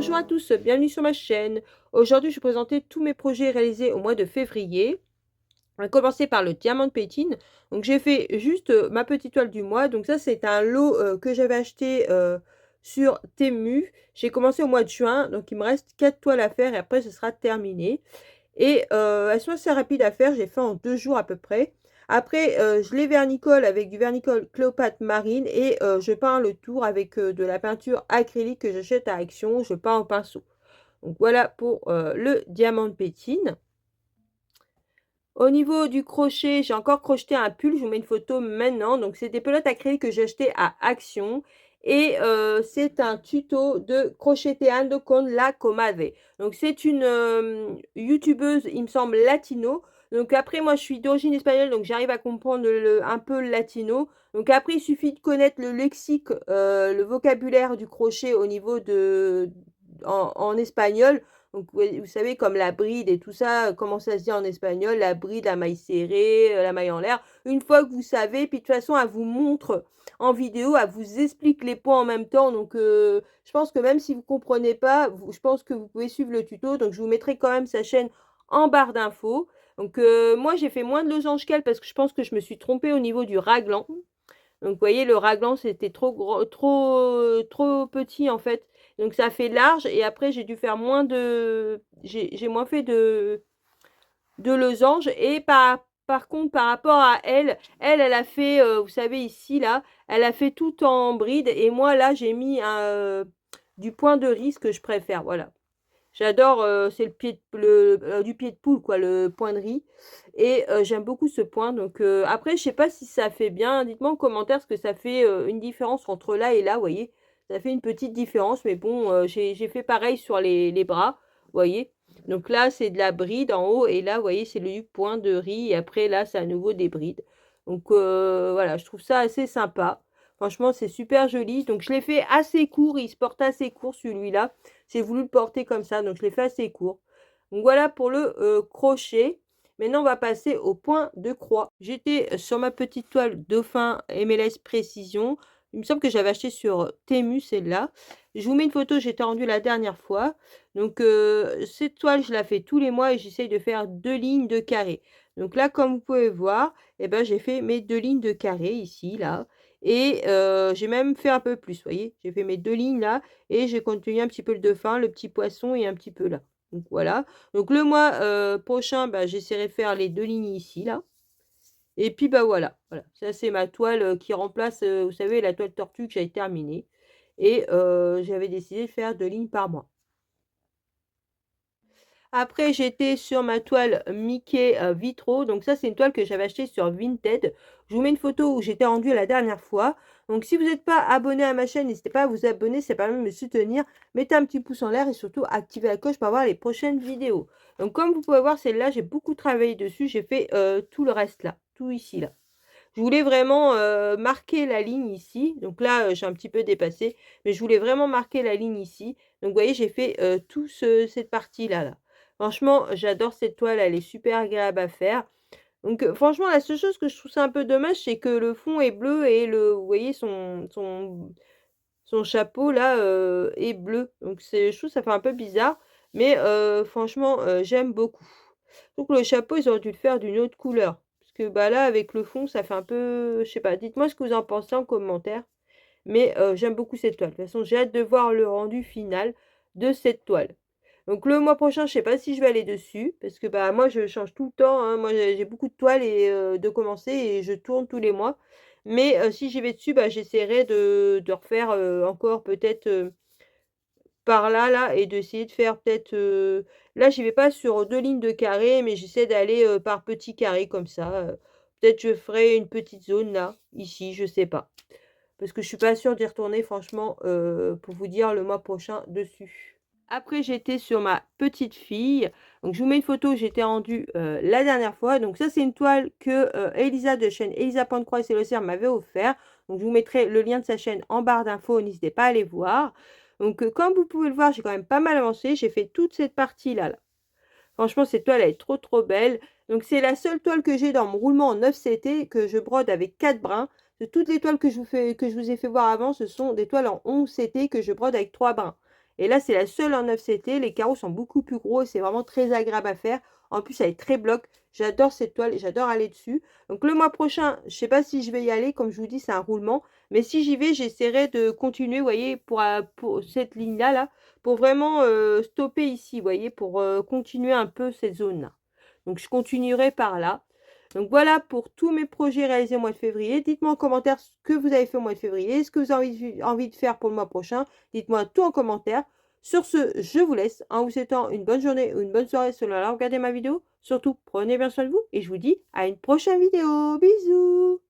Bonjour à tous, bienvenue sur ma chaîne. Aujourd'hui, je vais présenter tous mes projets réalisés au mois de février. On va commencer par le diamant de pétine. Donc, j'ai fait juste ma petite toile du mois. Donc, ça, c'est un lot que j'avais acheté sur Temu. J'ai commencé au mois de juin. Donc, il me reste 4 toiles à faire et après, ce sera terminé. Et elles sont assez rapides à faire. J'ai fait en 2 jours à peu près. Après, je les vernicole avec du vernicole Cléopâtre Marine et je peins le tour avec de la peinture acrylique que j'achète à Action. Je peins au pinceau. Donc voilà pour le diamant de pétine. Au niveau du crochet, j'ai encore crocheté un pull. Je vous mets une photo maintenant. Donc c'est des pelotes acryliques que j'ai achetées à Action. Et c'est un tuto de crocheteando con la comadre. Donc c'est une youtubeuse, il me semble, latino. Donc après, moi, je suis d'origine espagnole, donc j'arrive à comprendre un peu le latino. Donc après, il suffit de connaître le lexique, le vocabulaire du crochet au niveau en espagnol. Donc, vous savez, comme la bride et tout ça, comment ça se dit en espagnol, la bride, la maille serrée, la maille en l'air. Une fois que vous savez, puis de toute façon, elle vous montre en vidéo, elle vous explique les points en même temps. Donc, je pense que même si vous ne comprenez pas, je pense que vous pouvez suivre le tuto. Donc, je vous mettrai quand même sa chaîne en barre d'infos. Donc, moi, j'ai fait moins de losange qu'elle parce que je pense que je me suis trompée au niveau du raglan. Donc, vous voyez, le raglan, c'était trop gros, trop petit, en fait. Donc, ça fait large. Et après, j'ai dû faire moins de... J'ai moins fait de losange. Et par contre, par rapport à elle, elle a fait, vous savez, ici, là, elle a fait tout en bride. Et moi, là, j'ai mis du point de riz que je préfère. Voilà. J'adore, c'est le pied du pied de poule, quoi, le point de riz. Et j'aime beaucoup ce point. Donc après, je sais pas si ça fait bien. Dites-moi en commentaire ce que ça fait une différence entre là et là, vous voyez. Ça fait une petite différence, mais bon, j'ai fait pareil sur les bras, vous voyez. Donc là, c'est de la bride en haut, et là, vous voyez, c'est le point de riz. Et après, là, c'est à nouveau des brides. Donc voilà, je trouve ça assez sympa. Franchement, c'est super joli. Donc je l'ai fait assez court, il se porte assez court celui-là. J'ai voulu le porter comme ça, donc je l'ai fait assez court. Donc voilà pour le crochet. Maintenant, on va passer au point de croix. J'étais sur ma petite toile dauphin MLS Précision. Il me semble que j'avais acheté sur Temu, celle-là. Je vous mets une photo, j'étais rendue la dernière fois. Donc, cette toile, je la fais tous les mois et j'essaye de faire 2 lignes de carré. Donc là, comme vous pouvez voir, eh ben, j'ai fait mes 2 lignes de carré ici, là. Et j'ai même fait un peu plus, vous voyez. J'ai fait mes 2 lignes là et j'ai continué un petit peu le dauphin, le petit poisson et un petit peu là. Donc voilà. Donc le mois prochain, bah, j'essaierai de faire les 2 lignes ici, là. Et puis bah voilà, voilà. Ça c'est ma toile qui remplace, vous savez, la toile tortue que j'avais terminée. Et j'avais décidé de faire 2 lignes par mois. Après, j'étais sur ma toile Mickey Vitraux. Donc ça, c'est une toile que j'avais achetée sur Vinted. Je vous mets une photo où j'étais rendue la dernière fois. Donc si vous n'êtes pas abonné à ma chaîne, n'hésitez pas à vous abonner, ça permet de me soutenir. Mettez un petit pouce en l'air et surtout activez la cloche pour avoir les prochaines vidéos. Donc comme vous pouvez voir, celle-là, j'ai beaucoup travaillé dessus. J'ai fait tout le reste là, tout ici là. Je voulais vraiment marquer la ligne ici. Donc là, j'ai un petit peu dépassé, mais je voulais vraiment marquer la ligne ici. Donc vous voyez, j'ai fait toute cette partie-là. Là. Franchement, j'adore cette toile, elle est super agréable à faire. Donc franchement, la seule chose que je trouve ça un peu dommage, c'est que le fond est bleu et vous voyez, son chapeau là est bleu. Donc je trouve ça fait un peu bizarre, mais franchement, j'aime beaucoup. Donc le chapeau, ils auraient dû le faire d'une autre couleur. Parce que bah là, avec le fond, ça fait un peu, je sais pas, dites-moi ce que vous en pensez en commentaire. Mais j'aime beaucoup cette toile. De toute façon, j'ai hâte de voir le rendu final de cette toile. Donc le mois prochain, je sais pas si je vais aller dessus, parce que bah moi je change tout le temps, hein. Moi j'ai beaucoup de toiles et de commencer et je tourne tous les mois. Mais si j'y vais dessus, bah j'essaierai de refaire encore peut-être par là, là, et d'essayer de faire peut-être là j'y vais pas sur 2 lignes de carré, mais j'essaie d'aller par petits carrés comme ça. Peut-être je ferai une petite zone là, ici, je sais pas. Parce que je suis pas sûre d'y retourner franchement, pour vous dire le mois prochain dessus. Après, j'étais sur ma petite fille. Donc, je vous mets une photo où j'étais rendue la dernière fois. Donc, ça, c'est une toile que Elisa de chaîne Elisa Pointe-Croix et Célocère m'avait offert. Donc, je vous mettrai le lien de sa chaîne en barre d'infos. N'hésitez pas à aller voir. Donc, comme vous pouvez le voir, j'ai quand même pas mal avancé. J'ai fait toute cette partie-là. Là. Franchement, cette toile, elle est trop, trop belle. Donc, c'est la seule toile que j'ai dans mon roulement en 9 CT que je brode avec 4 brins. Toutes les toiles que je vous ai fait voir avant, ce sont des toiles en 11 CT que je brode avec 3 brins. Et là, c'est la seule en 9CT. Les carreaux sont beaucoup plus gros et c'est vraiment très agréable à faire. En plus, elle est très bloc. J'adore cette toile et j'adore aller dessus. Donc le mois prochain, je ne sais pas si je vais y aller. Comme je vous dis, c'est un roulement. Mais si j'y vais, j'essaierai de continuer, vous voyez, pour cette ligne-là, là, pour vraiment stopper ici, vous voyez, pour continuer un peu cette zone-là. Donc je continuerai par là. Donc voilà pour tous mes projets réalisés au mois de février. Dites-moi en commentaire ce que vous avez fait au mois de février, ce que vous avez envie de faire pour le mois prochain. Dites-moi tout en commentaire. Sur ce, je vous laisse en vous souhaitant une bonne journée ou une bonne soirée selon la regardez ma vidéo. Surtout, prenez bien soin de vous et je vous dis à une prochaine vidéo. Bisous!